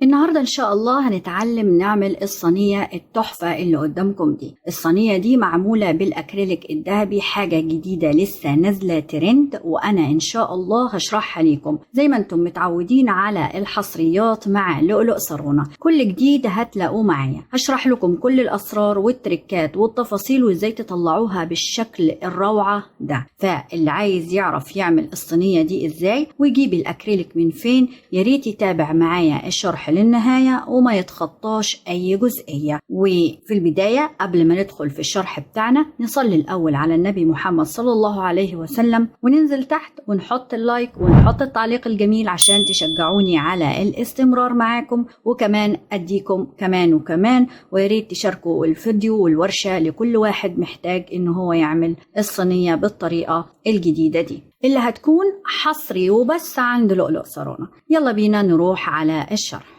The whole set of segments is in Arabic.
النهاردة إن شاء الله هنتعلم نعمل الصينية التحفة اللي قدامكم دي. الصينية دي معمولة بالأكريليك الذهبي، حاجة جديدة لسه نازلة ترند، وأنا إن شاء الله هشرحها ليكم زي ما انتم متعودين على الحصريات مع لؤلؤ صارونا. كل جديد هتلاقوه معايا، هشرح لكم كل الأسرار والتركات والتفاصيل وإزاي تطلعوها بالشكل الروعة ده. فاللي عايز يعرف يعمل الصينية دي إزاي ويجيب الأكريليك من فين، ياريت يتابع معايا الشرح للنهاية وما يتخطاش أي جزئية. وفي البداية قبل ما ندخل في الشرح بتاعنا نصلي الأول على النبي محمد صلى الله عليه وسلم، وننزل تحت ونحط اللايك ونحط التعليق الجميل عشان تشجعوني على الاستمرار معاكم، وكمان أديكم كمان وياريت تشاركوا الفيديو والورشة لكل واحد محتاج إن هو يعمل الصينية بالطريقة الجديدة دي اللي هتكون حصري وبس عند لؤلؤ صارونا. يلا بينا نروح على الشرح.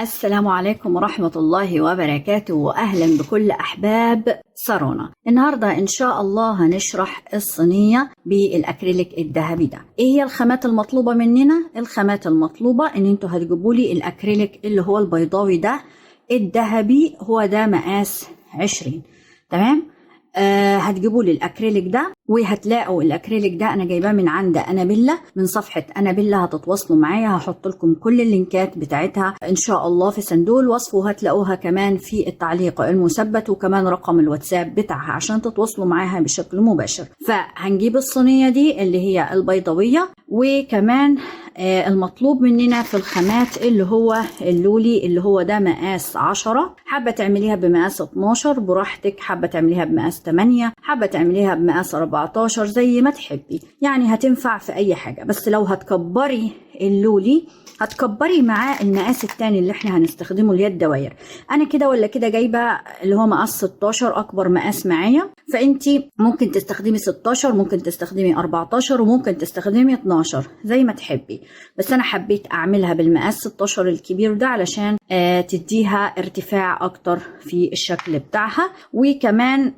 السلام عليكم ورحمة الله وبركاته، وأهلا بكل أحباب صارونا. النهاردة إن شاء الله هنشرح الصينية بالأكريليك الذهبي ده. إيه هي الخامات المطلوبة مننا؟ الخامات المطلوبة إن انتوا هتجيبولي الأكريليك اللي هو البيضاوي ده الذهبي، هو ده مقاس 20. تمام؟ هتجيبوا لي الاكريليك ده، وهتلاقوا الاكريليك ده انا جايباه من عند انابيلا، من صفحه انابيلا. هتتواصلوا معايا، هحط لكم كل اللينكات بتاعتها ان شاء الله في صندوق الوصف، وهتلاقوها كمان في التعليق المثبت، وكمان رقم الواتساب بتاعها عشان تتواصلوا معاها بشكل مباشر. فهنجيب الصينيه دي اللي هي البيضاويه، وكمان المطلوب مننا في الخامات اللي هو اللولي اللي هو ده مقاس 10. حابه تعمليها بمقاس 12 براحتك، حابه تعمليها بمقاس 8، حابه تعمليها بمقاس 14، زي ما تحبي، يعني هتنفع في اي حاجه. بس لو هتكبري اللولي هتكبري معاه المقاس التاني اللي احنا هنستخدمه اللي هي الدواير. انا كده ولا كده جايبه اللي هو مقاس 16 اكبر مقاس معايا، فانتي ممكن تستخدمي 16، ممكن تستخدمي 14، وممكن تستخدمي 12 زي ما تحبي. بس انا حبيت اعملها بالمقاس 16 الكبير ده علشان تديها ارتفاع اكتر في الشكل بتاعها. وكمان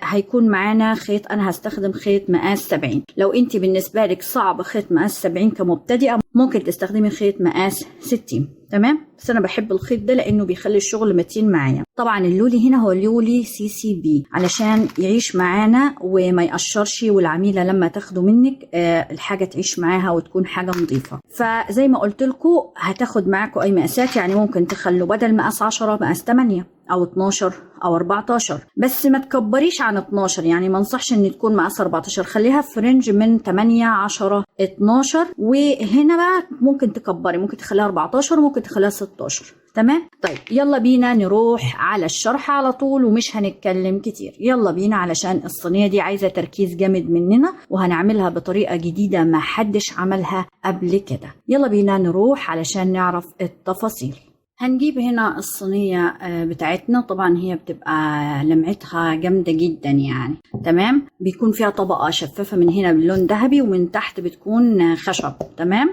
هيكون معانا خيط، انا هستخدم خيط مقاس 70. لو انتي بالنسبه لك صعب خيط مقاس 70 كمبتدئه ممكن تستخدمي خيط مقاس 60. تمام؟ بس انا بحب الخيط ده لانه بيخلي الشغل متين معايا. طبعا اللولي هنا هو اللولي CCB علشان يعيش معانا وما يقشرش، والعميله لما تاخده منك الحاجه تعيش معاها وتكون حاجه نظيفه. فزي ما قلت لكم هتاخد معاكم اي مقاسات، يعني ممكن تخلوا بدل مقاس 10 مقاس 8 او 12 او 14، بس ما تكبريش عن 12. يعني ما انصحش ان تكون مقاس 14، خليها في رينج من 8 10 12. وهنا بقى ممكن تكبري، ممكن تخليها 14 وممكن تخليها 16. تمام؟ طيب يلا بينا نروح على الشرح على طول ومش هنتكلم كتير. يلا بينا علشان الصينية دي عايزة تركيز جامد مننا، وهنعملها بطريقة جديدة ما حدش عملها قبل كده. يلا بينا نروح علشان نعرف التفاصيل. هنجيب هنا الصينية بتاعتنا، طبعا هي بتبقى لمعتها جامدة جدا يعني. تمام؟ بيكون فيها طبقة شفافة من هنا باللون ذهبي، ومن تحت بتكون خشب. تمام؟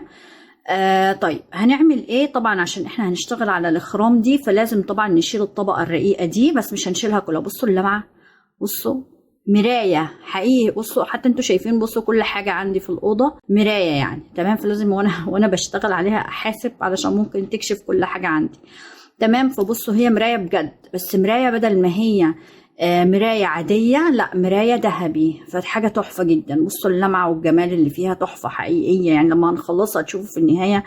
طيب هنعمل ايه؟ طبعا عشان احنا هنشتغل على الاخرام دي فلازم طبعا نشيل الطبقة الرقيقة دي، بس مش هنشيلها كلها. بصوا اللمعة، بصوا مراية حقيقي، بصوا حتى انتوا شايفين، بصوا كل حاجة عندي في الأوضة مراية يعني. تمام؟ فلازم وانا بشتغل عليها احاسب علشان ممكن تكشف كل حاجة عندي. تمام؟ فبصوا هي مراية بجد، بس مراية بدل ما هي مراية عادية، لا مراية ذهبي، فحاجة تحفة جدا. بصوا اللمعة والجمال اللي فيها تحفة حقيقية، يعني لما هنخلصها تشوفوا في النهاية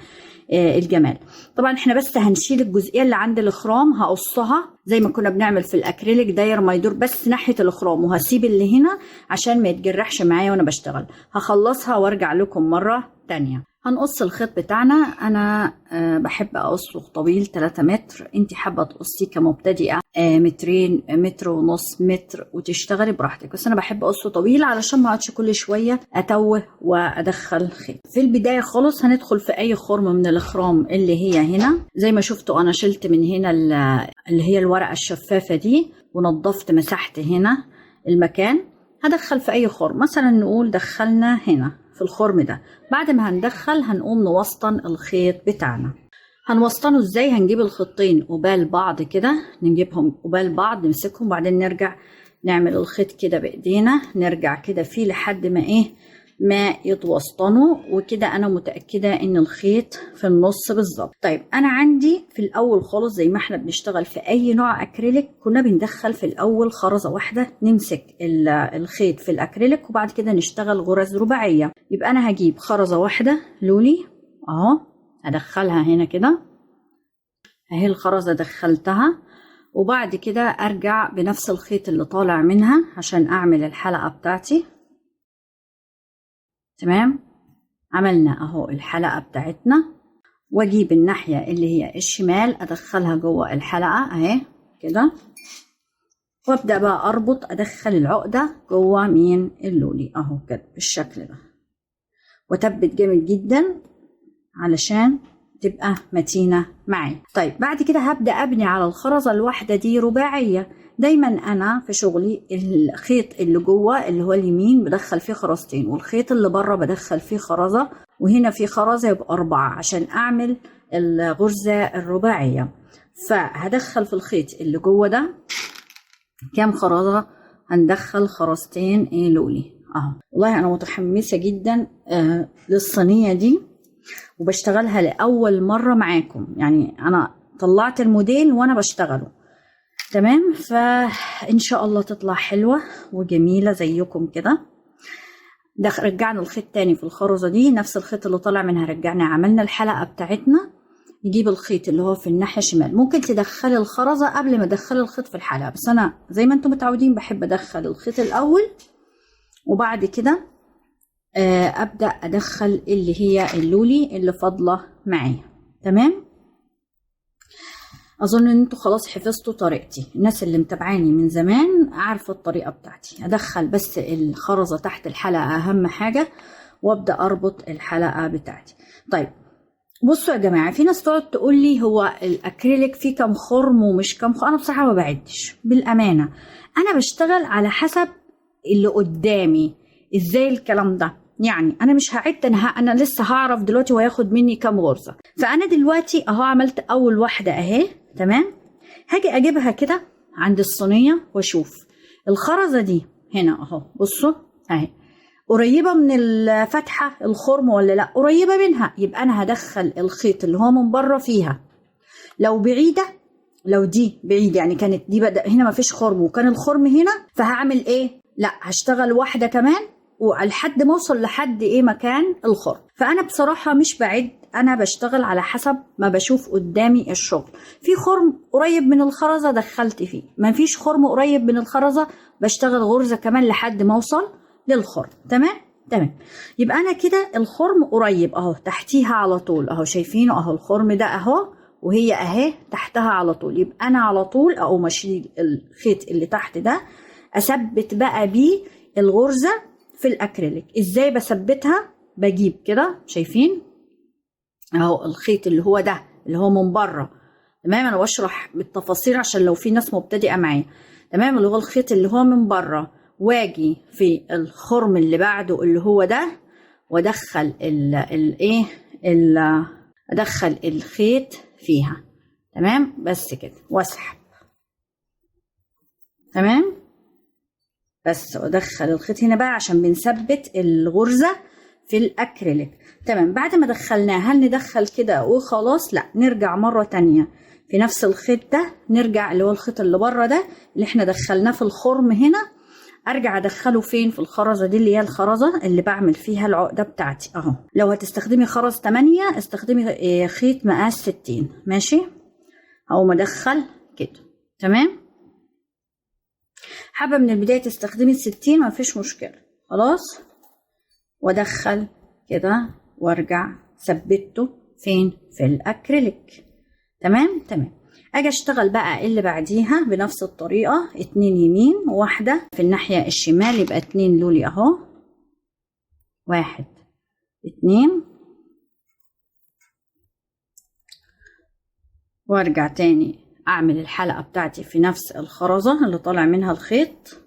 الجمال. طبعا احنا بس هنشيل الجزئية اللي عند الخرام، هقصها زي ما كنا بنعمل في الاكريليك داير ما يدور بس ناحية الخرام، وهسيب اللي هنا عشان ما يتجرحش معايا وانا بشتغل. هخلصها وارجع لكم مرة تانية. هنقص الخيط بتاعنا. انا بحب اقصه طويل 3 متر، انت حابه تقصيه كمبتدئه مترين، متر ونص، متر، وتشتغلي براحتك. بس انا بحب اقصه طويل علشان ما اقعدش كل شويه اتوه وادخل خيط. في البدايه خالص هندخل في اي خرم من الاخرام اللي هي هنا. زي ما شفتوا انا شلت من هنا اللي هي الورقه الشفافه دي، ونظفت مسحت هنا المكان. هدخل في اي خرم، مثلا نقول دخلنا هنا في الخرم ده. بعد ما هندخل هنقوم نوسطن الخيط بتاعنا. هنوسطنه ازاي؟ هنجيب الخطين قبال بعض كده، نجيبهم قبال بعض نمسكهم، بعدين نرجع نعمل الخيط كده بايدينا، نرجع كده فيه لحد ما ايه ما يتوسطنوا، وكده انا متأكدة ان الخيط في النص بالظبط. طيب انا عندي في الاول خالص زي ما احنا بنشتغل في اي نوع اكريليك، كنا بندخل في الاول خرزة واحدة، نمسك الخيط في الاكريليك وبعد كده نشتغل غرز رباعية. يبقى انا هجيب خرزة واحدة لولي اهو، هدخلها هنا كده اهي، الخرزة دخلتها، وبعد كده ارجع بنفس الخيط اللي طالع منها عشان اعمل الحلقة بتاعتي. تمام، عملنا اهو الحلقة بتاعتنا، واجيب الناحية اللي هي الشمال ادخلها جوه الحلقة اهي كده، وابدأ بقى اربط، ادخل العقدة جوه مين اللولي اهو كده بالشكل ده، وتبت جامد جدا علشان تبقى متينة معي. طيب بعد كده هبدأ ابني على الخرزة الواحدة دي رباعية. دايما انا في شغلي الخيط اللي جوه اللي هو اليمين بدخل فيه خرزتين، والخيط اللي بره بدخل فيه خرزة، وهنا في خرزة يبقى 4 عشان اعمل الغرزة الرباعية. فهدخل في الخيط اللي جوه ده كام خرزة؟ هندخل خرزتين لولي اهو. والله انا متحمسة جدا للصينية دي، وبشتغلها لأول مرة معاكم، يعني أنا طلعت الموديل وأنا بشتغله. تمام، فإن شاء الله تطلع حلوة وجميلة زيكم كده. رجعنا الخيط تاني في الخرزة دي، نفس الخيط اللي طالع منها رجعنا عملنا الحلقة بتاعتنا. نجيب الخيط اللي هو في الناحية الشمال، ممكن تدخلي الخرزة قبل ما تدخلي الخيط في الحلقة، بس أنا زي ما انتم متعودين بحب أدخل الخيط الأول وبعد كده ابدا ادخل اللي هي اللولي اللي فاضله معايا. تمام، اظن ان انتوا خلاص حفظتوا طريقتي، الناس اللي متابعاني من زمان عارفه الطريقه بتاعتي. ادخل بس الخرزه تحت الحلقه اهم حاجه، وابدا اربط الحلقه بتاعتي. طيب بصوا يا جماعه، في ناس تقعد تقول لي هو الاكريليك فيه كام خرم ومش كام خرم. انا بصراحه ما بعدش بالامانه، انا بشتغل على حسب اللي قدامي. ازاي الكلام ده؟ يعني انا مش هعد، انا لسه هعرف دلوقتي وهياخد مني كام غرزه. فانا دلوقتي اهو عملت اول واحده اهي. تمام، هاجي اجيبها كده عند الصينيه واشوف الخرزه دي هنا اهو، بصوا اهي قريبه من الفتحه الخرم ولا لا؟ قريبه منها، يبقى انا هدخل الخيط اللي هو من بره فيها. لو بعيده، لو دي بعيده يعني كانت دي بدأ هنا ما فيش خرم وكان الخرم هنا، فهعمل ايه؟ لا هشتغل واحده كمان ولحد ما اوصل لحد مكان الخرم. فانا بصراحه مش بعد، انا بشتغل على حسب ما بشوف قدامي الشغل. في خرم قريب من الخرزه دخلت فيه، ما فيش خرم قريب من الخرزه بشتغل غرزه كمان لحد ما اوصل للخرم. تمام، يبقى انا كده الخرم قريب اهو، تحتيها على طول اهو، شايفينه اهو الخرم ده اهو، وهي اهي تحتها على طول. يبقى انا على طول اقوم اشيل الخيط اللي تحت ده، اثبت بقى بيه الغرزه في الاكريليك. ازاي بثبتها؟ بجيب كده، شايفين اهو الخيط اللي هو ده اللي هو من بره. تمام، انا بشرح بالتفاصيل عشان لو في ناس مبتدئه معايا. تمام، اللي هو الخيط اللي هو من بره، واجي في الخرم اللي بعده اللي هو ده، وادخل ادخل الخيط فيها. تمام، بس كده واسحب. تمام، بس ادخل الخيط هنا بقى عشان بنثبت الغرزه في الاكريليك. تمام، بعد ما دخلناه هل ندخل كده وخلاص؟ لا، نرجع مره تانية في نفس الخيط ده، نرجع اللي هو الخيط اللي بره ده اللي احنا دخلناه في الخرم هنا، ارجع ادخله فين؟ في الخرزه دي اللي هي الخرزه اللي بعمل فيها العقده بتاعتي اهو. لو هتستخدمي خرز 8 استخدمي خيط مقاس 60. ماشي، او مدخل كده. تمام، حابه من البدايه تستخدمي 60 ما فيش مشكله خلاص، وادخل كده وارجع ثبته فين؟ في الاكريليك. تمام، اجي اشتغل بقى اللي بعديها بنفس الطريقه، 2 يمين وواحده في الناحيه الشمال، يبقى 2 لولي اهو، 1 2، وارجع تاني اعمل الحلقه بتاعتي في نفس الخرزه اللي طالع منها الخيط.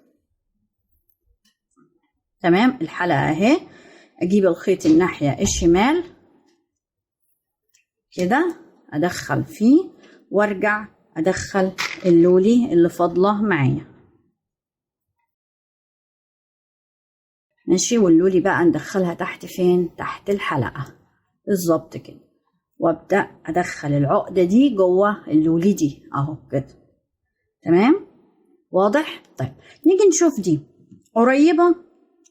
تمام، الحلقه اهي، اجيب الخيط الناحيه الشمال كده، ادخل فيه وارجع ادخل اللولي اللي فاضله معايا. ماشي. واللولي بقى ندخلها تحت فين؟ تحت الحلقة بالظبط كده، وابدأ ادخل العقدة دي جوه اللولي دي اهو كده. تمام واضح؟ طيب نيجي نشوف دي قريبة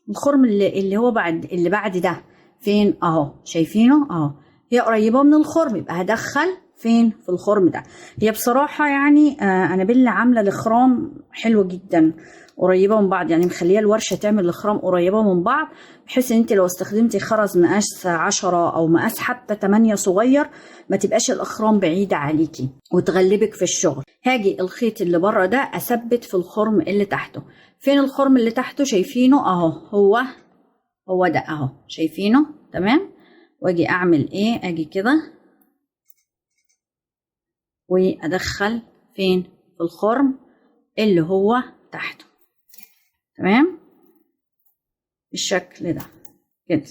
الخرم اللي هو بعد ده فين اهو، شايفينه اهو، هي قريبة من الخرم، يبقى هدخل فين؟ في الخرم ده. هي بصراحة يعني أنابيل عاملة الخرام حلوة جدا، قريبة من بعض، يعني مخلية الورشة تعمل الخرام قريبة من بعض، بحيث ان انت لو استخدمتي خرز مقاس 10 او مقاس حتى 8 صغير ما تبقاش الاخرام بعيدة عليكي وتغلبك في الشغل. هاجي الخيط اللي بره ده اثبت في الخرم اللي تحته. فين الخرم اللي تحته؟ شايفينه اهو، هو ده اهو، شايفينه؟ تمام. واجي اعمل ايه؟ اجي كده وادخل فين؟ في الخرم اللي هو تحته. تمام بالشكل ده كده.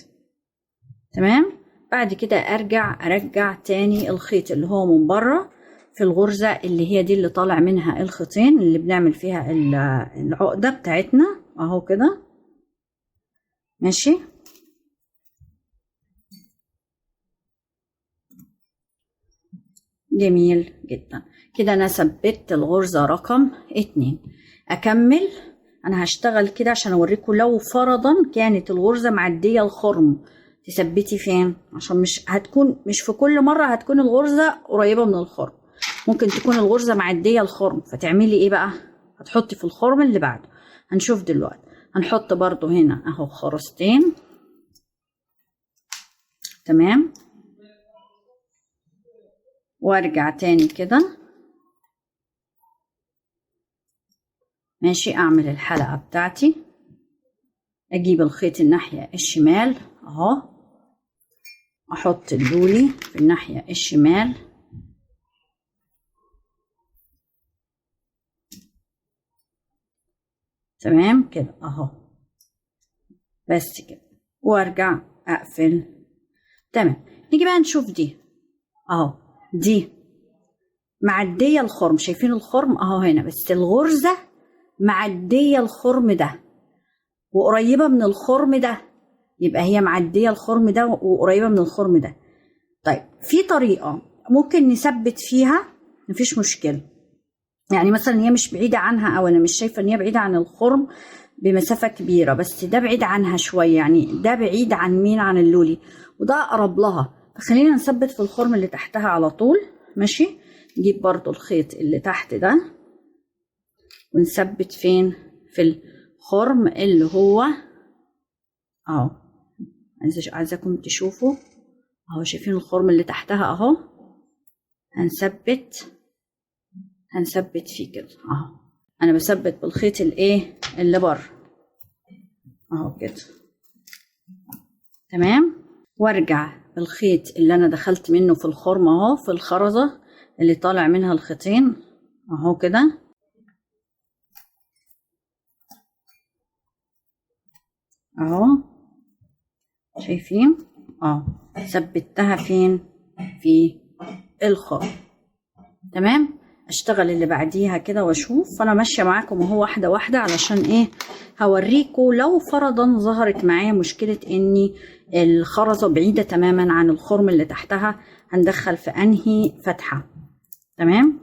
تمام. بعد كده ارجع تاني الخيط اللي هو من بره في الغرزة اللي هي دي اللي طالع منها الخيطين اللي بنعمل فيها العقدة بتاعتنا اهو كده. ماشي. جميل جدا كده. انا ثبت الغرزة رقم 2. اكمل. انا هشتغل كده عشان اوريكم لو فرضا كانت الغرزة معدية الخرم تثبتي فين، عشان مش في كل مرة هتكون الغرزة قريبة من الخرم، ممكن تكون الغرزة معدية الخرم، فتعملي ايه بقى؟ هتحطي في الخرم اللي بعده. هنشوف دلوقتي. هنحط برضو هنا اهو خرزتين. تمام. وارجع تاني كده. ماشي. اعمل الحلقة بتاعتي، اجيب الخيط الناحية الشمال اهو، احط اللولي في الناحية الشمال. تمام كده اهو، بس كده، وارجع اقفل. تمام. نيجي بقى نشوف دي اهو، دي معدية الخرم، شايفين الخرم اهو هنا، بس الغرزة معدية الخرم ده وقريبة من الخرم ده، يبقى هي معدية الخرم ده وقريبة من الخرم ده. طيب في طريقة ممكن نثبت فيها، مفيش مشكلة، يعني مثلا هي مش بعيدة عنها، او انا مش شايفة ان هي بعيدة عن الخرم بمسافة كبيرة، بس ده بعيد عنها شوية، يعني ده بعيد عن مين؟ عن اللولي، وده اقرب لها، فخلينا نثبت في الخرم اللي تحتها على طول. ماشي. نجيب برضو الخيط اللي تحت ده ونثبت فين؟ في الخرم اللي هو اهو، عايزاكم تشوفوا اهو، شايفين الخرم اللي تحتها اهو، هنثبت فيه كده اهو. انا بثبت بالخيط الايه اللي بره اهو كده. تمام. وارجع بالخيط اللي انا دخلت منه في الخرم اهو، في الخرزة اللي طالع منها الخيطين اهو كده. اهو شايفين اهو، ثبتها فين؟ في الخرم. تمام. اشتغل اللي بعديها كده واشوف. فانا ماشيه معاكم اهو واحده واحده، علشان ايه؟ هوريكم لو فرضا ظهرت معايا مشكله اني الخرزه بعيده تماما عن الخرم اللي تحتها، هندخل في انهي فتحه. تمام.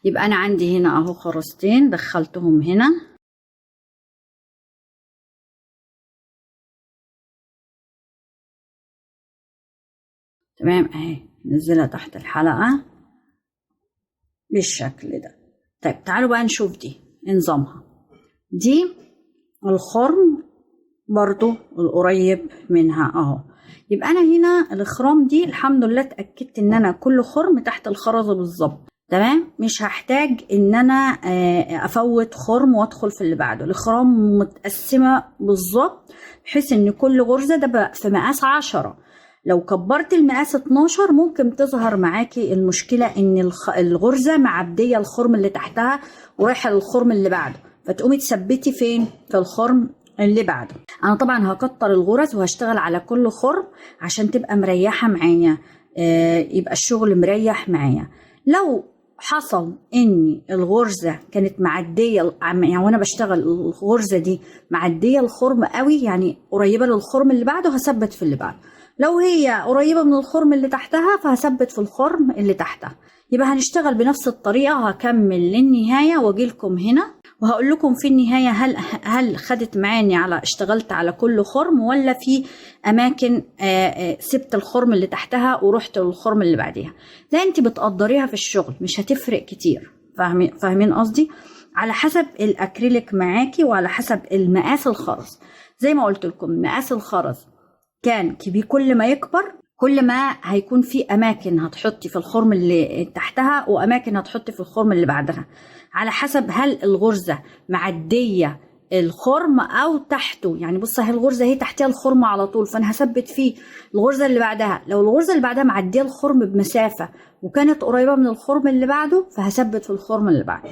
يبقى انا عندي هنا اهو خرزتين دخلتهم هنا. تمام اهي، نزلها تحت الحلقه بالشكل ده. طيب تعالوا بقى نشوف دي نظامها. دي الخرم برضو القريب منها اهو. يبقى انا هنا الخرام دي الحمد لله اتأكدت ان انا كل خرم تحت الخرزة بالظبط. تمام. مش هحتاج ان انا افوت خرم وادخل في اللي بعده. الخرام متقسمة بالظبط بحيث ان كل غرزة ده بقى في مقاس 10. لو كبرت المقاس 12 ممكن تظهر معاكي المشكلة ان الغرزة معدية الخرم اللي تحتها ورايحة للخرم اللي بعده، فتقومي تثبتي فين؟ في الخرم اللي بعده. انا طبعا هكتر الغرز وهشتغل على كل خرم عشان تبقى مريحة معايا، يبقى الشغل مريح معايا. لو حصل ان الغرزه كانت معديه، يعني وانا بشتغل الغرزه دي معديه الخرم قوي، يعني قريبه للخرم اللي بعده، هثبت في اللي بعده. لو هي قريبه من الخرم اللي تحتها فهثبت في الخرم اللي تحتها. يبقى هنشتغل بنفس الطريقه، هكمل للنهايه واجي لكم هنا وهقول لكم في النهايه هل خدت معاني على اشتغلت على كل خرم، ولا في اماكن سبت الخرم اللي تحتها ورحت للخرم اللي بعديها. ده انت بتقدريها في الشغل، مش هتفرق كتير. فاهمين قصدي؟ على حسب الاكريليك معاكي وعلى حسب المقاس الخرز. زي ما قلت لكم مقاس الخرز كان كبير، كل ما يكبر كل ما هيكون في اماكن هتحطي في الخرم اللي تحتها واماكن هتحطي في الخرم اللي بعدها، على حسب هل الغرزه معديه الخرم او تحته. يعني بص اهي الغرزه اهي تحتها الخرم على طول، فانا هثبت فيه الغرزه اللي بعدها. لو الغرزه اللي بعدها معديه الخرم بمسافه وكانت قريبه من الخرم اللي بعده فهثبت في الخرم اللي بعده.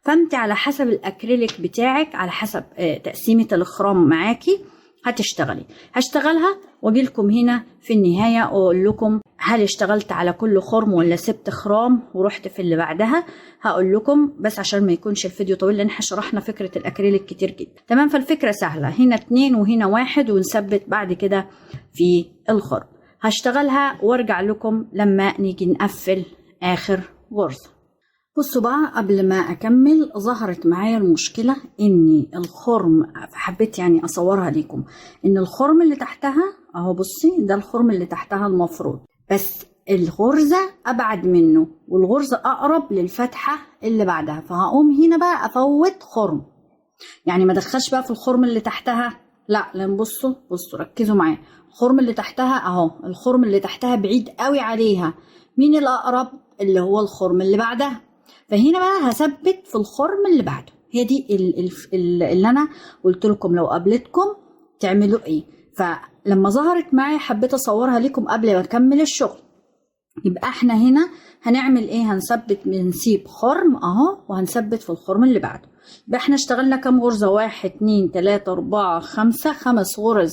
فانت على حسب الاكريليك بتاعك، على حسب تقسيمه الاخرام معاكي هتشتغلي. هشتغلها واجي لكم هنا في النهايه واقول لكم هل اشتغلت على كل خرم ولا سبت خرام ورحت في اللي بعدها. هقول لكم بس عشان ما يكونش الفيديو طويل، لان احنا شرحنا فكره الاكريليك كتير جدا. تمام؟ فالفكره سهله، هنا 2 وهنا 1 ونثبت بعد كده في الخرم. هشتغلها وارجع لكم لما نيجي نقفل اخر غرزه. بصوا بقى قبل ما اكمل، ظهرت معايا المشكله ان الخرم، حبيت يعني اصورها لكم، ان الخرم اللي تحتها اهو، بصي ده الخرم اللي تحتها المفروض، بس الغرزه ابعد منه والغرزه اقرب للفتحه اللي بعدها. فهقوم هنا بقى افوت خرم، يعني ما ادخلش بقى في الخرم اللي تحتها، لا لان بصوا ركزوا معايا، الخرم اللي تحتها اهو، الخرم اللي تحتها بعيد قوي عليها. مين الاقرب؟ اللي هو الخرم اللي بعدها. فهنا بقى هثبت في الخرم اللي بعده. هي دي اللي انا قلت لكم لو قابلتكم تعملوا ايه. فلما ظهرت معايا حبيت اصورها لكم قبل ما اكمل الشغل. يبقى احنا هنا هنعمل ايه؟ هنثبت، بنسيب خرم اهو وهنثبت في الخرم اللي بعده. يبقى احنا اشتغلنا كام غرزه؟ 1 2 3 4 5 5 غرز،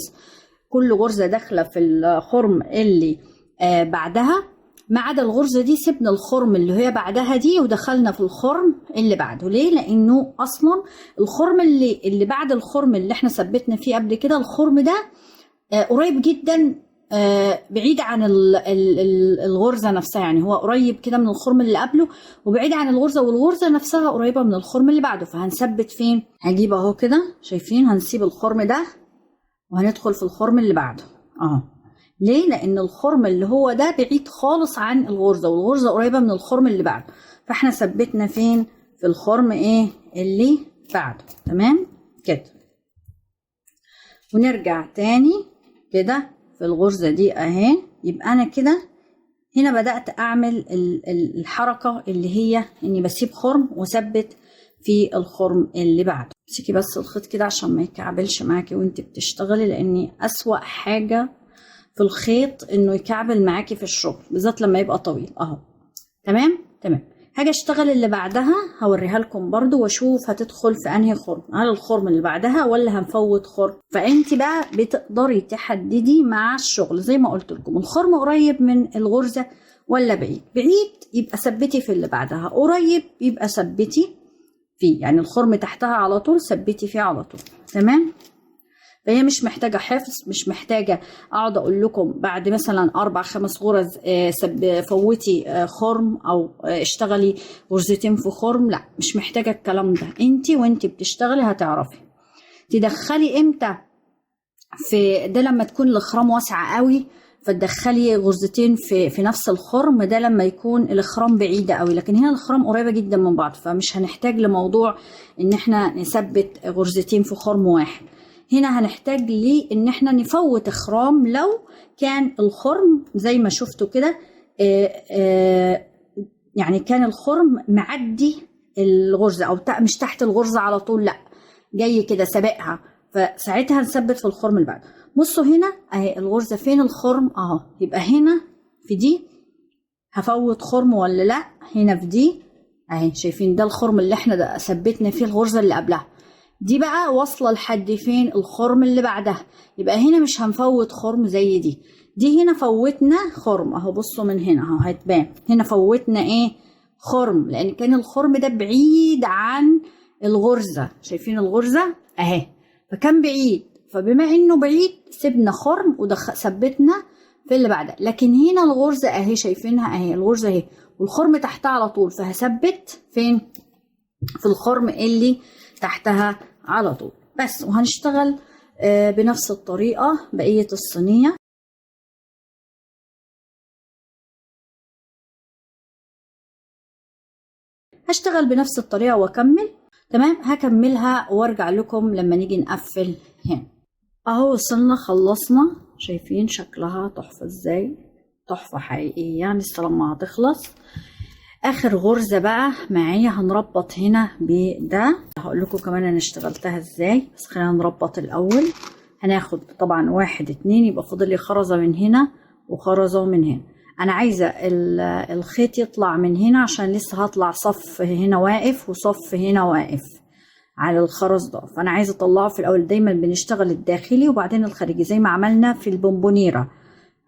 كل غرزه داخله في الخرم اللي بعدها، ما عدا الغرزه دي سيبنا الخرم اللي هي بعدها دي ودخلنا في الخرم اللي بعده. ليه؟ لانه اصلا الخرم اللي بعد الخرم اللي احنا ثبتنا فيه قبل كده، الخرم ده قريب جدا، بعيد عن الغرزه نفسها، يعني هو قريب كده من الخرم اللي قبله وبعيد عن الغرزه، والغرزه نفسها قريبه من الخرم اللي بعده. فهنثبت فين؟ هجيب اهو كده، شايفين؟ هنسيب الخرم ده وهندخل في الخرم اللي بعده اهو. ليه؟ لان الخرم اللي هو ده بعيد خالص عن الغرزه والغرزه قريبه من الخرم اللي بعده، فاحنا ثبتنا فين؟ في الخرم ايه اللي بعده. تمام كده. ونرجع تاني كده في الغرزه دي اهي. يبقى انا كده هنا بدات اعمل الحركه اللي هي اني بسيب خرم واثبت في الخرم اللي بعده. امسكي بس الخيط كده عشان ما يكعبلش معاكي وانت بتشتغلي، لان اسوأ حاجه في الخيط انه يكعبل معاكي في الشغل، بالذات لما يبقى طويل اهو. تمام. هاجي اشتغل اللي بعدها، هوريها لكم برضو واشوف هتدخل في انهي خرم، هل الخرم اللي بعدها ولا هنفوت خرم. فانت بقى بتقدري تحددي مع الشغل زي ما قلت لكم، الخرم قريب من الغرزه ولا بعيد. يبقى ثبتي في اللي بعدها، قريب يبقى ثبتي فيه، يعني الخرم تحتها على طول ثبتي فيه على طول. تمام. فهي مش محتاجه حفظ، مش محتاجه اقعد اقول لكم بعد مثلا 4 5 غرز فوتي خرم او اشتغلي غرزتين في خرم، لا مش محتاجه الكلام ده. وانت بتشتغلي هتعرفي تدخلي امتى في ده، لما تكون الاخرام واسعه قوي فتدخلي غرزتين في نفس الخرم، ده لما يكون الاخرام بعيده قوي. لكن هنا الاخرام قريبه جدا من بعض، فمش هنحتاج لموضوع ان احنا نثبت غرزتين في خرم واحد. هنا هنحتاج ليه ان احنا نفوت اخرام لو كان الخرم زي ما شفتوا كده، يعني كان الخرم معدي الغرزه او مش تحت الغرزه على طول، لا جاي كده سابقها، فساعتها نثبت في الخرم اللي بعده. بصوا هنا اهي الغرزه فين الخرم اهو، يبقى هنا في دي هفوت خرم ولا لا؟ هنا في دي اهي، شايفين ده الخرم اللي احنا ثبتنا فيه الغرزه اللي قبلها، دي بقى واصله لحد فين؟ الخرم اللي بعدها. يبقى هنا مش هنفوت خرم زي دي هنا فوتنا خرم اهو، بصوا من هنا اهو هتبان، هنا فوتنا ايه؟ خرم، لان كان الخرم ده بعيد عن الغرزة. شايفين الغرزة اهي، فكان بعيد، فبما انه بعيد سيبنا خرم وثبتنا في اللي بعدها. لكن هنا الغرزة اهي، شايفينها اهي الغرزة اهي والخرم تحتها على طول، فهثبت فين؟ في الخرم اللي تحتها على طول بس. وهنشتغل بنفس الطريقة بقية الصينية. هشتغل بنفس الطريقة واكمل. تمام، هكملها وارجع لكم لما نيجي نقفل هنا. اهو وصلنا خلصنا. شايفين شكلها تحفة ازاي؟ تحفة حقيقية يعني. لما هتخلص اخر غرزة بقى معايا هنربط هنا بده. هقول لكم كمان انا اشتغلتها ازاي، بس خلينا نربط الاول. هناخد طبعا 1 2، يبقى فاضل لي خرزة من هنا وخرزة من هنا. انا عايزة الخيط يطلع من هنا عشان لسه هطلع صف هنا واقف وصف هنا واقف على الخرز ده، فانا عايزة اطلعه في الاول. دايما بنشتغل الداخلي وبعدين الخارجي زي ما عملنا في البونبونيرة.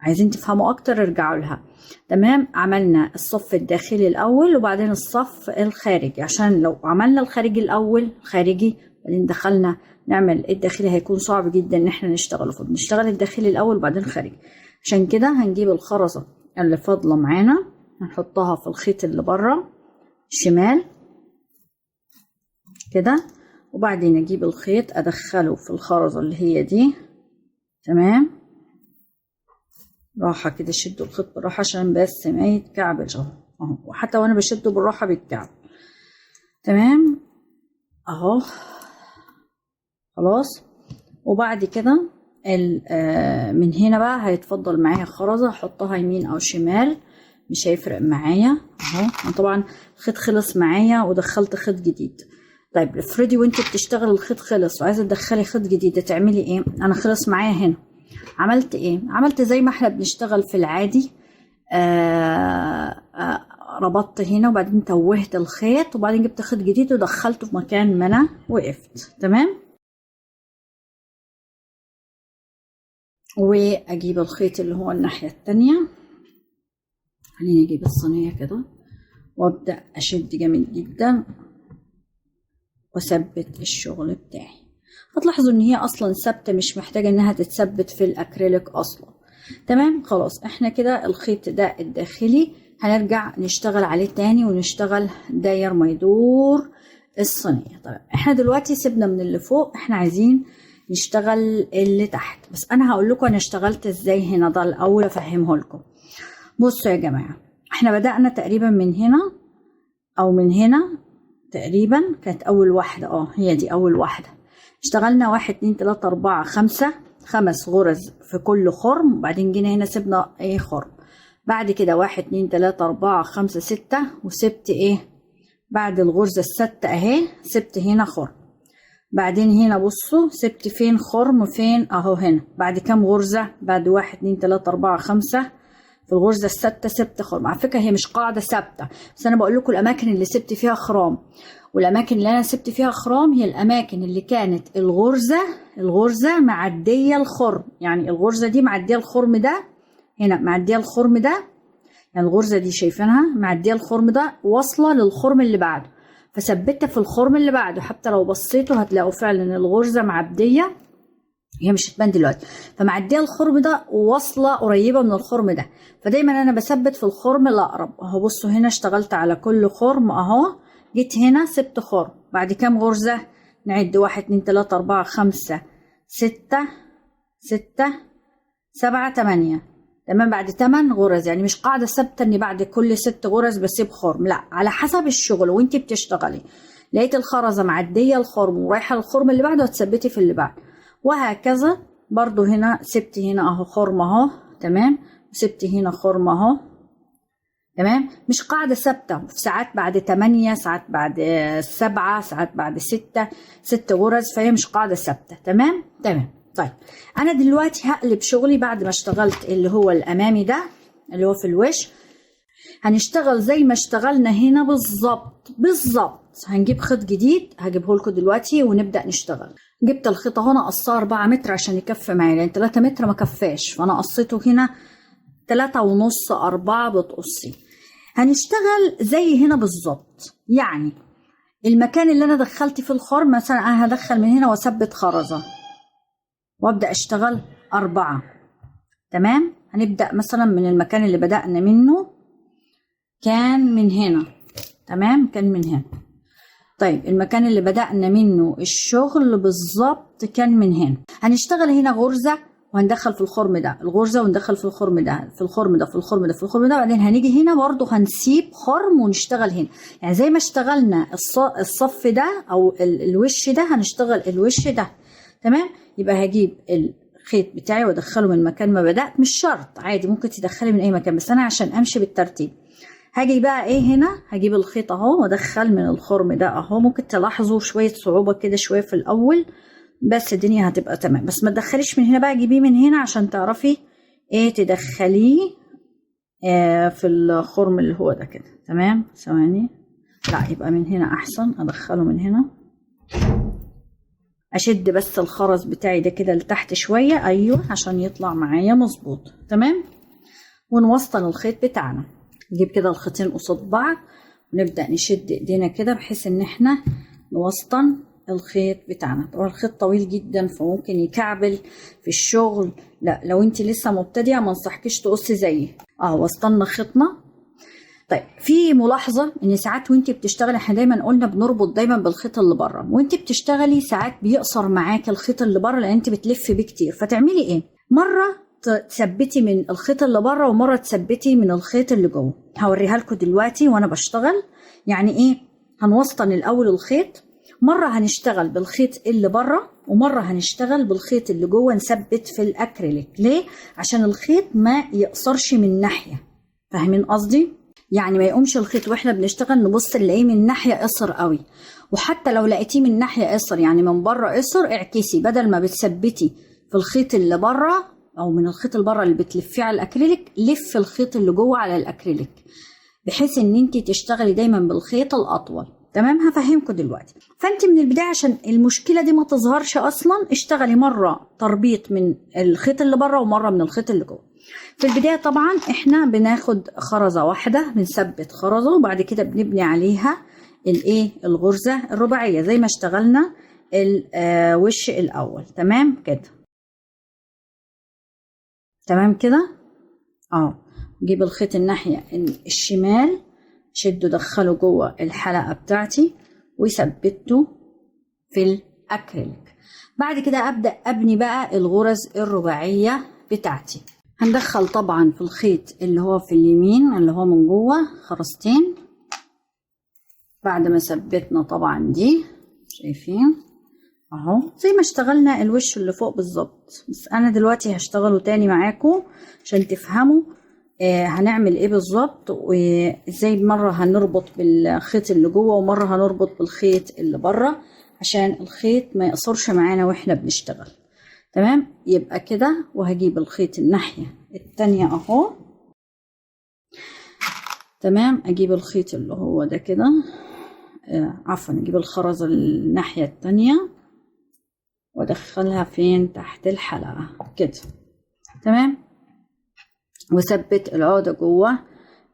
عايزين تفهموا اكتر ارجعوا لها. تمام، عملنا الصف الداخلي الاول وبعدين الصف الخارجي، عشان لو عملنا الخارجي الاول خارجي بعدين دخلنا نعمل الداخلي هيكون صعب جدا ان احنا نشتغله، فبنشتغل الداخلي الاول وبعدين خارجي. عشان كده هنجيب الخرزة اللي فاضلة معانا هنحطها في الخيط اللي بره شمال كده، وبعدين اجيب الخيط ادخله في الخرزة اللي هي دي. تمام، راحة كده شدوا الخيط بالراحة عشان بس ما يتكعبش اهو، وحتى وانا بشده بالراحة بيتكعب. تمام اهو خلاص. وبعد كده من هنا بقى هيتفضل معايا خرزة احطها يمين او شمال مش هيفرق معايا اهو. طبعا الخيط خلص معايا ودخلت خيط جديد. طيب افرضي وانت بتشتغلي الخيط خلص وعايزه تدخلي خيط جديد تعملي ايه؟ انا خلص معايا هنا، عملت ايه؟ عملت زي ما احنا بنشتغل في العادي. ربطت هنا وبعدين توهت الخيط وبعدين جبت خيط جديد ودخلته في مكان ما انا وقفت. تمام، واجيب الخيط اللي هو الناحيه التانية. خليني اجيب الصينيه كده وابدا اشد جامد جدا واثبت الشغل بتاعي. هتلاحظوا ان هي اصلا ثابته مش محتاجه انها تتثبت في الاكريليك اصلا. تمام خلاص، احنا كده الخيط ده الداخلي هنرجع نشتغل عليه تاني ونشتغل داير ما يدور الصينيه. طيب احنا دلوقتي سيبنا من اللي فوق، احنا عايزين نشتغل اللي تحت. بس انا هقول لكم انا اشتغلت ازاي هنا ده الاول افهمه لكم. بصوا يا جماعه، احنا بدأنا تقريبا من هنا او من هنا تقريبا، كانت اول واحده هي دي اول واحده. اشتغلنا 1 2 3 4 5 5 غرز في كل خرم، وبعدين جينا هنا سيبنا ايه خرم. بعد كده 1 2 3 4 5 6 وسبت ايه بعد الغرزه السادسه اهي سبت هنا خرم. بعدين هنا بصوا سبت فين خرم فين اهو هنا. بعد كام غرزه؟ بعد 1 2 3 4 5 في الغرزه السادسه سبت خرم. على فكره هي مش قاعده ثابته، بس انا بقول لكم الاماكن اللي سبت فيها خرام، والاماكن اللي انا سبت فيها خرام هي الاماكن اللي كانت الغرزه معديه الخرم. يعني الغرزه دي معديه الخرم ده هنا، معديه الخرم ده، يعني الغرزه دي شايفينها معديه الخرم ده واصله للخرم اللي بعده، فثبتها في الخرم اللي بعده. حتى لو بصيتوا هتلاقوا فعلا الغرزه معديه، هي مش هتبان دلوقتي، فمعديه الخرم ده وواصله قريبه من الخرم ده. فدايما انا بثبت في الخرم الاقرب اهو. بصوا هنا اشتغلت على كل خرم اهو، جيت هنا سبت خرم. بعد كام غرزه؟ نعد 1 2 3 4 5 6 7 8. تمام، بعد 8 غرز. يعني مش قاعده ثابته اني بعد كل 6 غرز بسيب خرم، لا، على حسب الشغل وانت بتشتغلي. لقيت الخرزه معديه الخرم ورايحه الخرم اللي بعده هتثبتي في اللي بعده، وهكذا. برضو هنا سبت هنا اهو خرم اهو. تمام، وسبت هنا خرم اهو. تمام، مش قاعده ثابته، ساعات بعد 8 ساعات بعد 7 ساعات بعد 6 غرز، فهي مش قاعده ثابته. تمام. طيب انا دلوقتي هقلب شغلي بعد ما اشتغلت اللي هو الامامي ده اللي هو في الوش. هنشتغل زي ما اشتغلنا هنا بالظبط. هنجيب خيط جديد هجيبه لكم دلوقتي ونبدا نشتغل. جبت الخيط اهو، انا قصاه 4 متر عشان يكفي معايا، لان 3 متر ما كفاش، فانا قصيته هنا 3 ونص 4 بتقصي. هنشتغل زي هنا بالظبط. يعني المكان اللي انا دخلت فيه الخرم، مثلا انا هدخل من هنا واثبت خرزة وابدأ اشتغل 4. تمام. هنبدأ مثلا من المكان اللي بدأنا منه، كان من هنا. تمام، كان من هنا. طيب المكان اللي بدأنا منه الشغل بالظبط كان من هنا. هنشتغل هنا غرزة وهندخل في الخرم ده الغرزة، وندخل في الخرم ده في الخرم ده في الخرم ده في الخرم ده، بعدين هنيجي هنا برضو هنسيب خرم ونشتغل هنا. يعني زي ما اشتغلنا الصف ده او الوش ده، هنشتغل الوش ده. تمام. يبقى هجيب الخيط بتاعي وادخله من مكان ما بدأت. مش شرط، عادي ممكن تدخلي من اي مكان، بس انا عشان امشي بالترتيب هاجي بقى ايه هنا، هجيب الخيط اهو وادخل من الخرم ده اهو. ممكن تلاحظوا شويه صعوبه كده شويه في الاول، بس الدنيا هتبقى تمام. بس ما تدخليش من هنا بقى، جيبيه من هنا عشان تعرفي ايه تدخليه في الخرم اللي هو ده كده. تمام. ثواني، لا يبقى من هنا احسن. ادخله من هنا، اشد بس الخرز بتاعي ده كده لتحت شويه، ايوه، عشان يطلع معايا مظبوط. تمام. ونوصل الخيط بتاعنا، نجيب كده الخيطين قصاد بعض ونبدأ نشد ايدينا كده بحيث ان احنا نوسطن الخيط بتاعنا. طبعا الخيط طويل جدا فممكن يكعبل في الشغل. لا، لو انت لسه مبتدئه ما انصحكيش تقصي زيي. وسطنا خيطنا. طيب في ملاحظه ان ساعات وانت بتشتغلي، احنا دايما قلنا بنربط دايما بالخيط اللي بره، وانت بتشتغلي ساعات بيقصر معاك الخيط اللي بره لان انت بتلفي بيه كتير. فتعملي ايه؟ مره تثبتي من الخيط اللي بره ومره تثبتي من الخيط اللي جوه. هوريها لكم دلوقتي وانا بشتغل. يعني ايه؟ هنوسطن الاول الخيط، مره هنشتغل بالخيط اللي بره ومره هنشتغل بالخيط اللي جوه، نثبت في الاكريليك. ليه؟ عشان الخيط ما يقصرش من ناحيه. فاهمين قصدي؟ يعني ما يقومش الخيط واحنا بنشتغل نبص نلاقيه من ناحيه قصر قوي. وحتى لو لقيتيه من ناحيه قصر، يعني من بره قصر، اعكسي. بدل ما بتثبتي في الخيط اللي بره او من الخيط اللي بره اللي بتلفيه على الاكريليك، لف الخيط اللي جوه على الاكريليك بحيث ان انت تشتغلي دايما بالخيط الاطول. تمام. هفهمكم دلوقتي. فانت من البدايه عشان المشكله دي ما تظهرش اصلا، اشتغلي مره تربيط من الخيط اللي بره ومره من الخيط اللي جوه. في البدايه طبعا احنا بناخد خرزه واحده، بنثبت خرزه وبعد كده بنبني عليها الغرزه الرباعيه زي ما اشتغلنا الوش الاول. تمام كده. تمام كده. نجيب الخيط الناحيه الشمال، شده دخله جوه الحلقه بتاعتي وثبته في الاكريليك. بعد كده ابدا ابني بقى الغرز الرباعيه بتاعتي. هندخل طبعا في الخيط اللي هو في اليمين اللي هو من جوه خرزتين بعد ما ثبتنا طبعا دي. شايفين اهو زي ما اشتغلنا الوش اللي فوق بالظبط، بس انا دلوقتي هشتغله تاني معاكم عشان تفهموا هنعمل ايه بالظبط، وازاي مره هنربط بالخيط اللي جوه ومره هنربط بالخيط اللي بره عشان الخيط ما يقصرش معانا واحنا بنشتغل. تمام. يبقى كده، وهجيب الخيط الناحيه التانيه اهو. تمام. اجيب الخيط اللي هو ده كده، عفوا اجيب الخرزه الناحيه التانيه وادخلها فين؟ تحت الحلقه كده. تمام. وثبت العقده جوه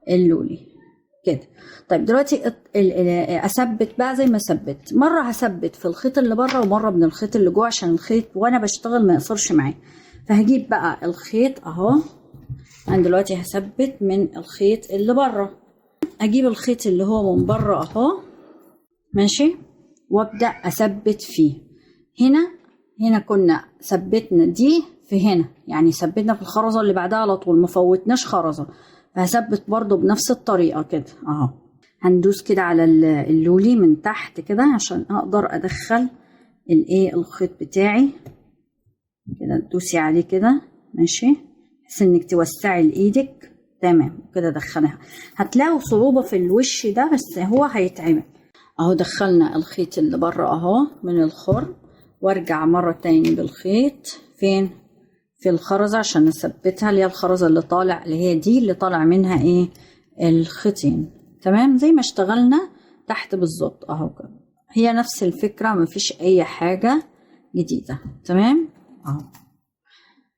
اللولي كده. طيب دلوقتي اثبت بقى زي ما ثبت. مره هثبت في الخيط اللي بره ومره من الخيط اللي جوه عشان الخيط وانا بشتغل ما يقصرش معايا. فهجيب بقى الخيط اهو. انا دلوقتي هثبت من الخيط اللي بره. اجيب الخيط اللي هو من بره اهو، ماشي، وابدا اثبت فيه. هنا كنا ثبتنا دي في هنا، يعني ثبتنا في الخرزه اللي بعدها على طول، ما فوتناش خرزه. فهثبت برضو بنفس الطريقه كده اهو. هندوس كده على اللولي من تحت كده عشان اقدر ادخل الخيط بتاعي كده. تدوسي عليه كده، ماشي، بحيث انك توسعي لايدك. تمام كده. دخلها. هتلاقوا صعوبه في الوش ده بس هو هيتعمل اهو. دخلنا الخيط اللي بره اهو من الخرم، وارجع مره تاني بالخيط فين؟ في الخرزه عشان نثبتها، اللي هي الخرزه اللي طالع، اللي هي دي اللي طالع منها الخيطين. تمام. زي ما اشتغلنا تحت بالظبط اهو كده. هي نفس الفكره، مفيش اي حاجه جديده. تمام اهو.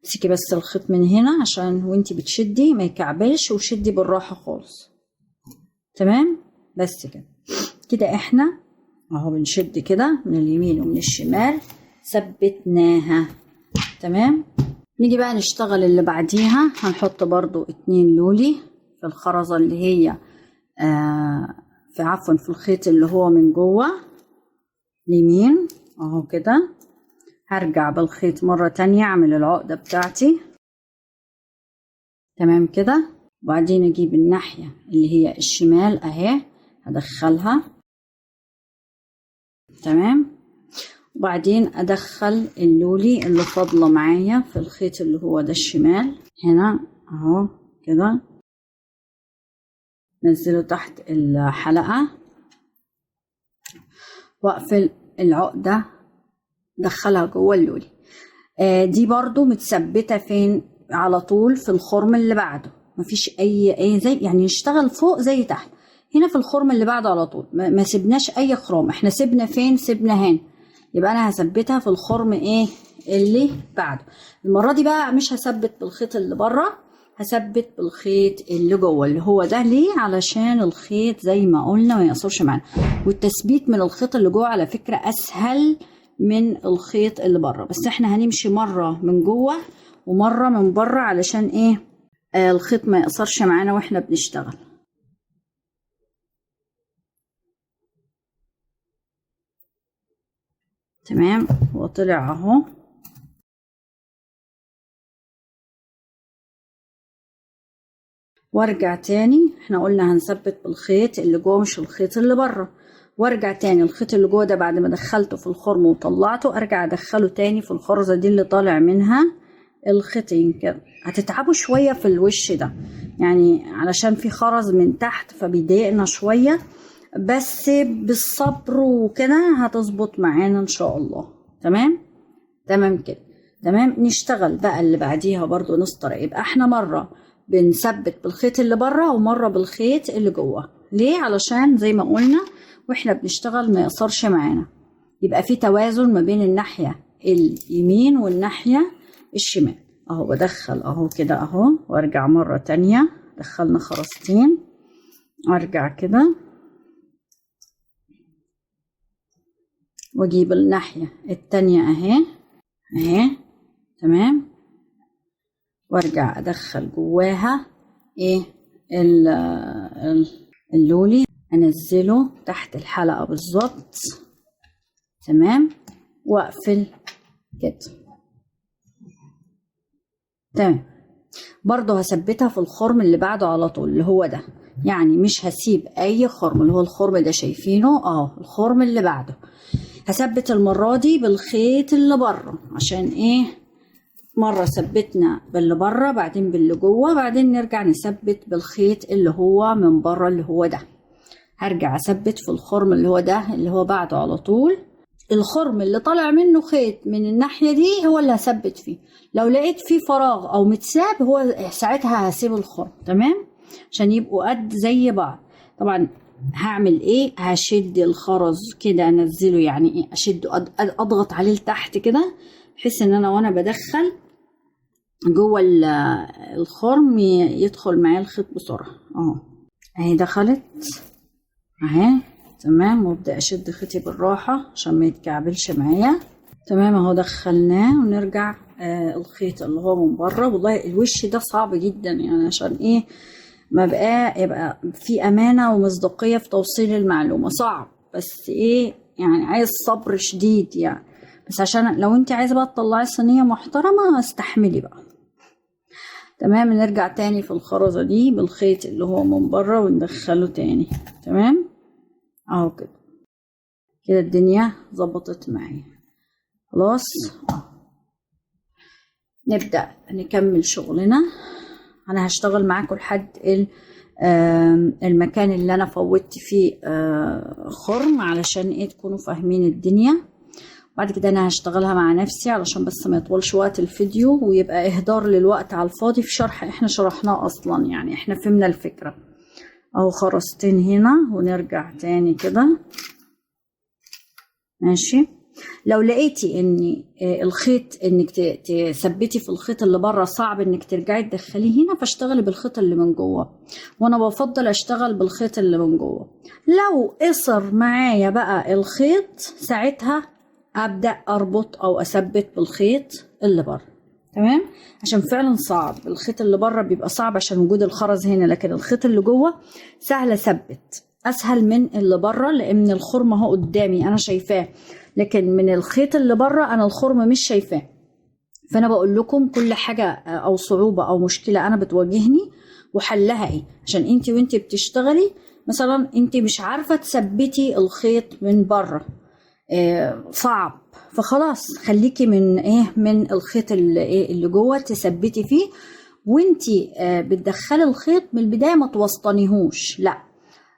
امسكي بس الخيط من هنا عشان وانتي بتشدي ما يكعبلش، وشدي بالراحه خالص. تمام. بس كده كده احنا اهو بنشد كده من اليمين ومن الشمال، ثبتناها. تمام. نيجي بقى نشتغل اللي بعديها. هنحط برضو 2 لولي في الخرزة اللي هي في الخيط اللي هو من جوه اليمين اهو كده. هرجع بالخيط مرة تانية اعمل العقدة بتاعتي. تمام كده. وبعدين اجيب الناحية اللي هي الشمال اهي، هدخلها. تمام. وبعدين ادخل اللولي اللي فاضله معايا في الخيط اللي هو ده الشمال هنا اهو كده، نزله تحت الحلقة واقفل العقدة، دخلها جوه اللولي. دي برضو متثبتة فين؟ على طول في الخرم اللي بعده، مفيش اي زي يعني نشتغل فوق زي تحت. هنا في الخرم اللي بعده على طول، ما سيبناش اي خرام. احنا سيبنا فين؟ سيبنا هنا. يبقى انا هثبتها في الخرم اللي بعده. المره دي بقى مش هثبت بالخيط اللي بره، هثبت بالخيط اللي جوه اللي هو ده. ليه؟ علشان الخيط زي ما قلنا ما يقصرش معانا، والتثبيت من الخيط اللي جوه على فكره اسهل من الخيط اللي بره. بس احنا هنمشي مره من جوه ومره من بره علشان الخيط ما يقصرش معانا واحنا بنشتغل. تمام. هو طلع اهو. وارجع تاني، احنا قلنا هنثبت بالخيط اللي جوه مش الخيط اللي بره. وارجع تاني الخيط اللي جوه ده بعد ما دخلته في الخرم وطلعته، ارجع ادخله تاني في الخرزه دي اللي طالع منها الخيطين كده. هتتعبوا شويه في الوش ده يعني علشان في خرز من تحت فبيضايقنا شويه، بس بالصبر وكده هتظبط معانا ان شاء الله. تمام. تمام كده. تمام. نشتغل بقى اللي بعديها برضو نسطر. يبقى احنا مره بنثبت بالخيط اللي بره ومره بالخيط اللي جوه. ليه؟ علشان زي ما قلنا واحنا بنشتغل ما يقصرش معانا، يبقى في توازن ما بين الناحيه اليمين والناحيه الشمال. اهو بدخل اهو كده اهو، وارجع مره تانية. دخلنا خرزتين، ارجع كده واجيب الناحية التانية اهي. تمام. وارجع ادخل جواها اللولي، انزله تحت الحلقة بالظبط. تمام. واقفل كده. تمام. برضو هثبتها في الخرم اللي بعده على طول اللي هو ده، يعني مش هسيب اي خرم. اللي هو الخرم ده شايفينه الخرم اللي بعده هثبت المرة دي بالخيط اللي بره. عشان مرة ثبتنا باللي بره بعدين باللي جوه، بعدين نرجع نثبت بالخيط اللي هو من بره اللي هو ده. هرجع اثبت في الخرم اللي هو ده اللي هو بعده على طول. الخرم اللي طالع منه خيط من الناحية دي هو اللي هثبت فيه. لو لقيت فيه فراغ او متساب هو ساعتها هسيب الخرم. تمام. عشان يبقوا قد زي بعض. طبعا هعمل هشد الخرز كده، انزله يعني اشده، اضغط عليه لتحت كده بحيث ان انا وانا بدخل جوه الخرم يدخل معايا الخيط بسرعه. اهي دخلت اهي. تمام. وابدا اشد خيطي بالراحه عشان ما يتكعبلش معايا. تمام. اهو دخلناه ونرجع الخيط اللي هو من بره. والله الوش ده صعب جدا يعني عشان ما يبقى في امانه ومصداقيه في توصيل المعلومه. صعب بس يعني عايز صبر شديد يعني. بس عشان لو انت عايزه بقى تطلعي صينيه محترمه استحملي بقى. تمام. نرجع تاني في الخرزه دي بالخيط اللي هو من بره وندخله تاني. تمام. اهو كده كده الدنيا ظبطت معايا خلاص. نبدا نكمل شغلنا. انا هشتغل معاكم لحد المكان اللي انا فوتت فيه خرم علشان تكونوا فاهمين الدنيا. بعد كده انا هشتغلها مع نفسي علشان بس ما يطولش وقت الفيديو ويبقى اهدار للوقت على الفاضي في شرح احنا شرحناه اصلا، يعني احنا فهمنا الفكرة. اهو خرزتين هنا ونرجع تاني كده. ماشي. لو لقيتي ان الخيط انك تثبتي في الخيط اللي بره صعب انك ترجعي تدخليه هنا، فاشتغلي بالخيط اللي من جوه، وانا بفضل اشتغل بالخيط اللي من جوه. لو قصر معايا بقى الخيط ساعتها ابدا اربط او اثبت بالخيط اللي بره. تمام، عشان فعلا صعب الخيط اللي بره بيبقى صعب عشان وجود الخرز هنا، لكن الخيط اللي جوه سهل اثبت، اسهل من اللي بره لان الخرم اهو قدامي انا شايفاه، لكن من الخيط اللي بره انا الخرم مش شايفاه. فانا بقول لكم كل حاجه او صعوبه او مشكله انا بتواجهني وحلها ايه، عشان انت وانت بتشتغلي مثلا انت مش عارفه تثبتي الخيط من بره صعب، فخلاص خليكي من من الخيط اللي جوه تثبتي فيه، وانتي بتدخلي الخيط من البدايه ما توسطنيهوش، لا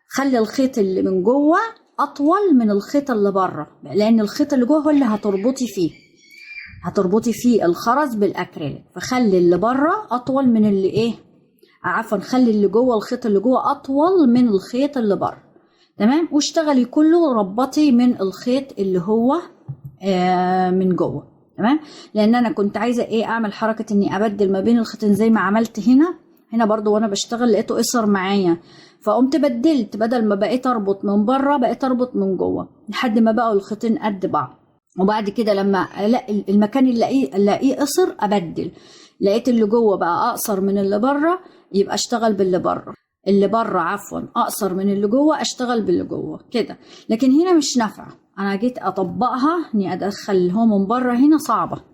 خلي الخيط اللي من جوه اطول من الخيط اللي بره، لان الخيط اللي جوه هو اللي هتربطي فيه الخرز بالاكريليك، فخلي اللي بره اطول من اللي خلي اللي جوه الخيط اللي جوه اطول من الخيط اللي بره. تمام، واشتغلي كله ربطي من الخيط اللي هو من جوه. تمام، لان انا كنت عايزه اعمل حركه اني ابدل ما بين الخيطين زي ما عملت هنا برضو وانا بشتغل لقيته قصر معايا، فقمت بدلت، بدل ما بقيت اربط من بره بقيت اربط من جوه لحد ما بقوا الخيطين قد بعض. وبعد كده لما الاقي المكان اللي الاقيه قصر ابدل، لقيت اللي جوه بقى اقصر من اللي بره يبقى اشتغل باللي بره، اللي بره اقصر من اللي جوه اشتغل باللي جوه كده. لكن هنا مش نافعه، انا جيت اطبقها اني ادخل هو من بره، هنا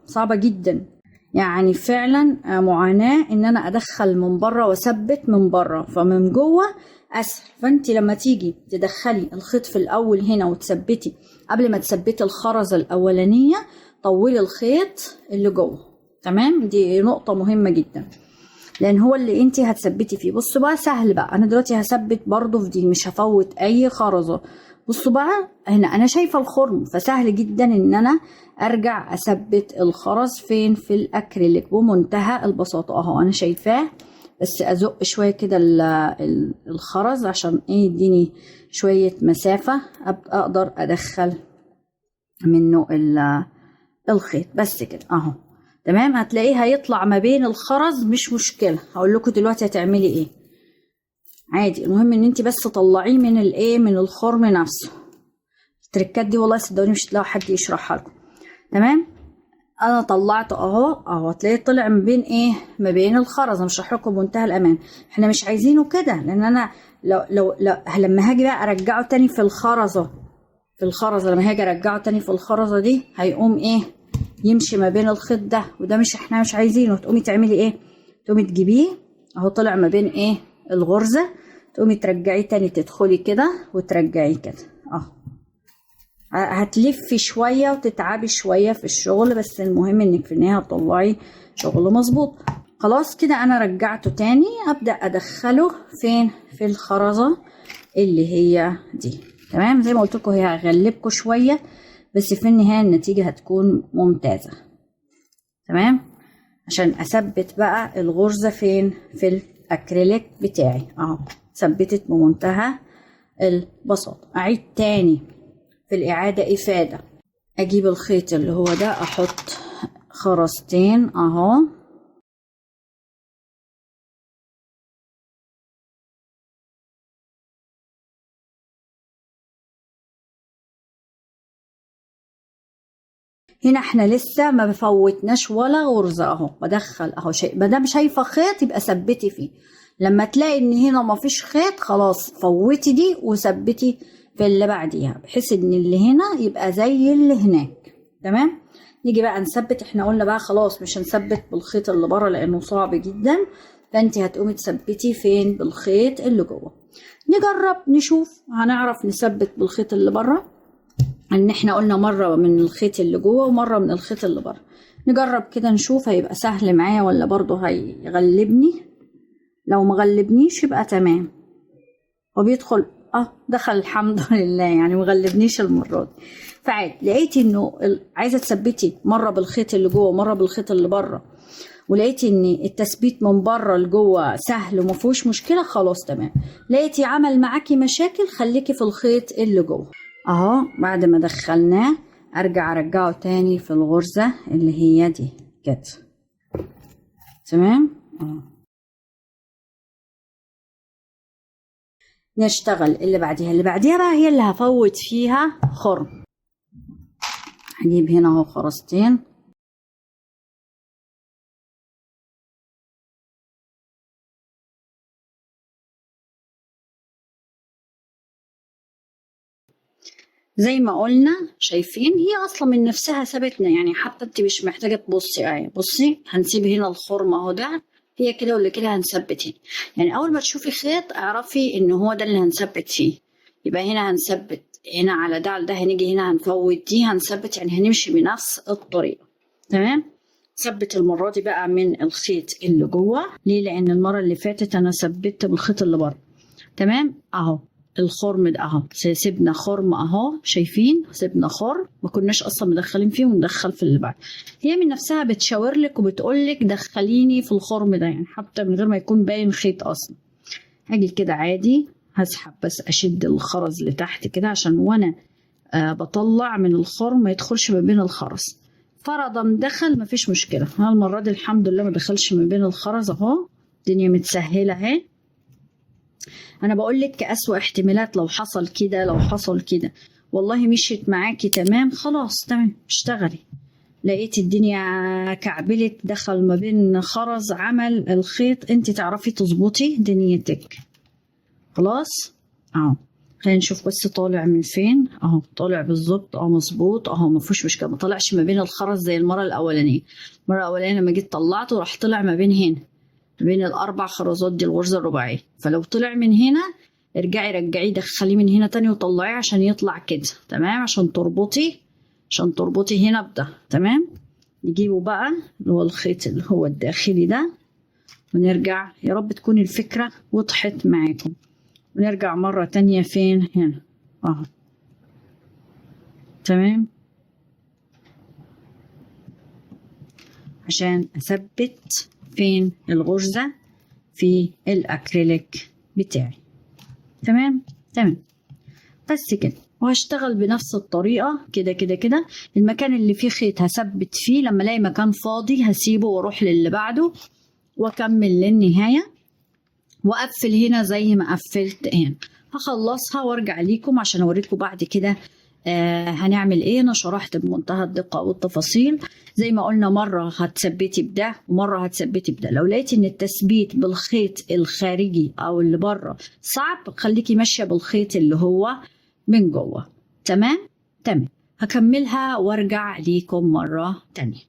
صعبه جدا، يعني فعلا معاناه ان انا ادخل من بره واثبت من بره، فمن جوه اسهل. فانت لما تيجي تدخلي الخيط في الاول هنا وتثبتي قبل ما تثبتي الخرزه الاولانيه طولي الخيط اللي جوه. تمام، دي نقطه مهمه جدا لان هو اللي انت هتثبتي فيه. بصوا بقى سهل بقى، انا دلوقتي هثبت برضو في دي مش هفوت اي خرزه. بصوا بقى هنا انا شايفه الخرم، فسهل جدا ان انا ارجع اثبت الخرز فين؟ في الاكريليك بمنتهى البساطه اهو انا شايفاه، بس ازق شويه كده الخرز عشان يديني شويه مسافه اقدر ادخل منه الخيط بس كده اهو. تمام، هتلاقيه هيطلع ما بين الخرز مش مشكله. هقول لكم دلوقتي هتعملي ايه عادي، المهم ان انت بس تطلعيه من من الخرم نفسه. التريكات دي والله صدقوني مش هتلاقوا حد يشرحها لكم. تمام، انا طلعته اهو هتلاقيه طلع ما بين ما بين الخرز. انا بشرح لكم بمنتهى الامان، احنا مش عايزينه كده، لان انا لو لما هاجي بقى ارجعه تاني في الخرزه لما هاجي ارجعه تاني في الخرزه دي هيقوم يمشي ما بين الخيط ده وده، احنا مش عايزينه. تقومي تعملي تقومي تجيبيه اهو طلع ما بين الغرزه، تقومي ترجعيه تاني، تدخلي كده وترجعيه كده اهو. هتلفي شويه وتتعبي شويه في الشغل، بس المهم انك في النهايه هتطلعي شغل مظبوط. خلاص كده انا رجعته تاني، ابدا ادخله فين؟ في الخرزه اللي هي دي. تمام، زي ما قلت لكم هي هغلبكم شويه بس في النهايه النتيجه هتكون ممتازه. تمام، عشان اثبت بقى الغرزه فين؟ في الاكريليك بتاعي اهو، ثبتت بمنتهى البساطه. اعيد تاني في الاعاده افاده، اجيب الخيط اللي هو ده احط خرزتين اهو، هنا احنا لسه ما بفوتناش ولا غرزه اهو، بدخل اهو شيء ما دام شايفه خيط يبقى ثبتي فيه. لما تلاقي ان هنا ما فيش خيط خلاص فوتي دي وثبتي في اللي بعديها، بحيث ان اللي هنا يبقى زي اللي هناك. تمام، نيجي بقى نثبت. احنا قلنا بقى خلاص مش هنثبت بالخيط اللي بره لانه صعب جدا، فانت هتقومي تثبتي فين؟ بالخيط اللي جوه. نجرب نشوف هنعرف نثبت بالخيط اللي بره، ان احنا قلنا مره من الخيط اللي جوه ومره من الخيط اللي بره. نجرب كده نشوف هيبقى سهل معايا ولا برضه هيغلبني. لو مغلبنيش يبقى تمام، وبيدخل دخل الحمد لله، يعني مغلبنيش المره دي. فعادي لقيتي انه عايزه تثبتي مره بالخيط اللي جوه ومره بالخيط اللي بره، ولقيتي ان التثبيت من بره لجوه سهل وما فيهوش مشكله، خلاص تمام. لقيتي عمل معاكي مشاكل، خليكي في الخيط اللي جوه اهو. بعد ما دخلناه ارجع ارجعه تاني في الغرزة اللي هي دي كده. تمام. نشتغل اللي بعديها بقى هي اللي هفوت فيها خرم. هجيب هنا اهو خرزتين، زي ما قلنا شايفين هي اصلا من نفسها ثابتنا، يعني حتى انت مش محتاجه تبصي. اهي بصي هنسيب هنا الخرم اهو، ده هي كده واللي كده هنثبت هنا. يعني اول ما تشوفي خيط اعرفي ان هو ده اللي هنثبت فيه. يبقى هنا هنثبت هنا على ده على ده، هنيجي هنا هنفوت دي هنثبت، يعني هنمشي بنفس الطريقه. تمام. ثبت المره دي بقى من الخيط اللي جوه. ليه؟ لان المره اللي فاتت انا ثبت بالخيط اللي بره. تمام. اهو الخرم ده اهو، سيبنا خرم اهو، شايفين سيبنا خرم ما كناش اصلا مدخلين فيه وندخل في اللي بعد. هي من نفسها بتشاور لك وبتقول لك دخليني في الخرم ده، يعني حتى من غير ما يكون باين خيط اصلا. هاجي كده عادي هسحب، بس اشد الخرز لتحت كده عشان وانا بطلع من الخرم ما يدخلش ما بين الخرز. فرضا دخل مفيش مشكله. ها المره دي الحمد لله ما دخلش ما بين الخرز اهو، الدنيا متسهله اهي. انا بقول لك كأسوأ احتمالات لو حصل كده، لو حصل كده والله مشيت معاكي تمام خلاص تمام اشتغلي. لقيت الدنيا كعبلت دخل ما بين خرز عمل الخيط، انت تعرفي تظبطي دنيتك خلاص. اهو خلينا نشوف بس طالع من فين. اهو طالع بالظبط اهو مظبوط اهو، ما فيهوش مشكله، ما طلعش ما بين الخرز زي المره الاولانيه. المره الاولانيه لما جيت طلعته راح طلع ما بين هنا بين الاربع خرزات دي الغرزه الرباعيه. فلو طلع من هنا ارجعي رجعيه دخليه من هنا تاني وطلعيه عشان يطلع كده. تمام. عشان تربطي هنا بده. تمام. نجيبه بقى اللي هو الخيط اللي هو الداخلي ده ونرجع. يا رب تكون الفكره وضحت معاكم. ونرجع مره تانية فين هنا اهو. تمام. عشان اثبت فين الغرزة في الأكريليك بتاعي. تمام. بس كده. وهشتغل بنفس الطريقة كده كده كده. المكان اللي فيه خيط هثبت فيه، لما الاقي مكان فاضي هسيبه واروح للي بعده واكمل للنهاية واقفل هنا زي ما قفلت هنا. هخلصها وارجع ليكم عشان اوريكم بعد كده هنعمل ايه. انا شرحت بمنتهى الدقه والتفاصيل. زي ما قلنا مره هتثبتي بده ومره هتثبتي بده. لو لقيتي ان التثبيت بالخيط الخارجي او اللي بره صعب خليكي ماشيه بالخيط اللي هو من جوه. تمام. هكملها وارجع ليكم مره تانيه.